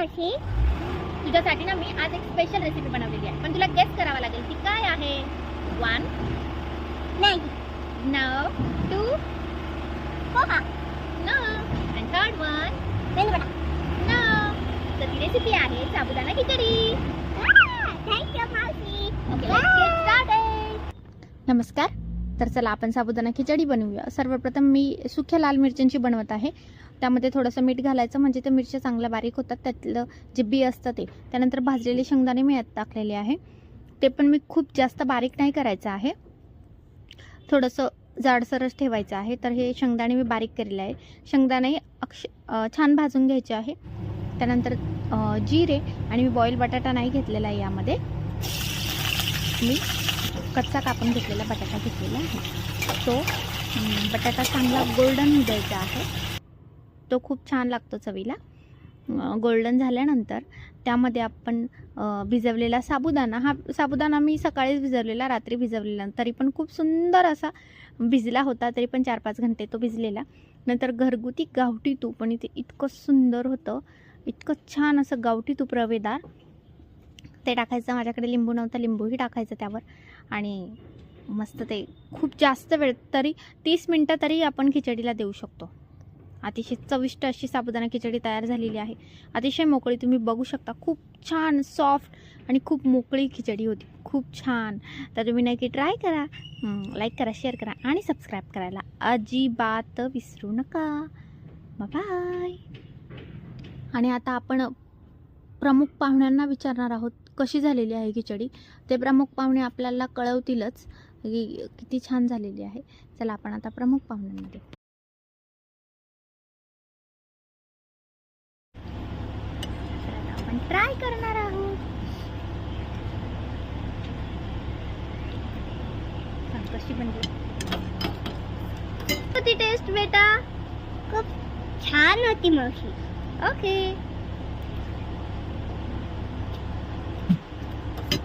मावशी? तुझ्यासाठी ना मी आज एक स्पेशल रेसिपी बनवलेली आहे, पण तुला गेस करावा लागेल ती काय आहे. 1 नाही. No 2 poha. No and third one meduvada. No. तर ती रेसिपी आहे साबुदाणा खिचडी. थँक यू मावशी. Okay, let's get started. नमस्कार. तर चला आपण साबुदाणा खिचडी बनवूया. सर्वप्रथम मी सुक्या लाल मिरच्यांची बनवत आहे. त्यामध्ये थोडंसं मीठ घालायचं म्हणजे ते मिरच्या चांगल्या बारीक होतात. त्यातलं जे बी असतं ते. त्यानंतर भाजलेले शेंगदाणे मी यात टाकलेले आहे. ते पण मी खूप जास्त बारीक नाही करायचं आहे, थोडंसं जाडसरच ठेवायचं आहे. तर हे शेंगदाणे मी बारीक केलेले आहे. शेंगदाणे छान भाजून घ्यायचे आहे. त्यानंतर जिरे आणि मी बॉईल बटाटा नाही घेतलेला आहे, यामध्ये मी कच्चा कापून घेतलेला बटाटा घेतलेला आहे. तो बटाटा चांगला गोल्डन होऊ द्यायचा आहे. तो खूप छान लागतो चवीला. गोल्डन झाल्यानंतर त्यामध्ये आपण भिजवलेला साबुदाणा, हा साबुदाणा मी सकाळीच भिजवलेला, रात्री भिजवलेला, तरी पण खूप सुंदर असा भिजला होता. तरी पण 4-5 घंटे तो भिजलेला. नंतर घरगुती गावठी तूप, आणि ते इतकं सुंदर होतं, इतकं छान असं गावठी तूप रवेदार, ते टाकायचं. माझ्याकडे लिंबू नव्हता, लिंबूही टाकायचं त्यावर. आणि मस्त ते खूप जास्त वेळ, तरी 30 मिनटं तरी आपण खिचडीला देऊ शकतो. अतिशय चविष्ट अशी साबुदाणा खिचडी तयार झालेली आहे. अतिशय मोकळी, तुम्ही बघू शकता. खूप छान सॉफ्ट आणि खूप मोकळी खिचडी होती, खूप छान. तर तुम्ही नक्की ट्राय करा. लाईक करा, शेअर करा आणि सबस्क्राईब करायला अजिबात विसरू नका. बाय. आणि आता आपण प्रमुख पाहुण्यांना विचारणार आहोत कशी झालेली आहे खिचडी. ते प्रमुख पाहुणे आपल्याला कळवतीलच की किती छान झालेली आहे. चला आपण आता प्रमुख पाहुण्यांना देऊ. आपण ट्राय करणार आहोत. कशी बनली, किती टेस्ट बेटा? खूप छान होती मावशी. ओके,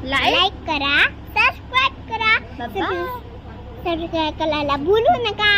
लाईक करा, सबस्क्राईब करा. बाय. सबस्क्राईब करायला भूलू नका.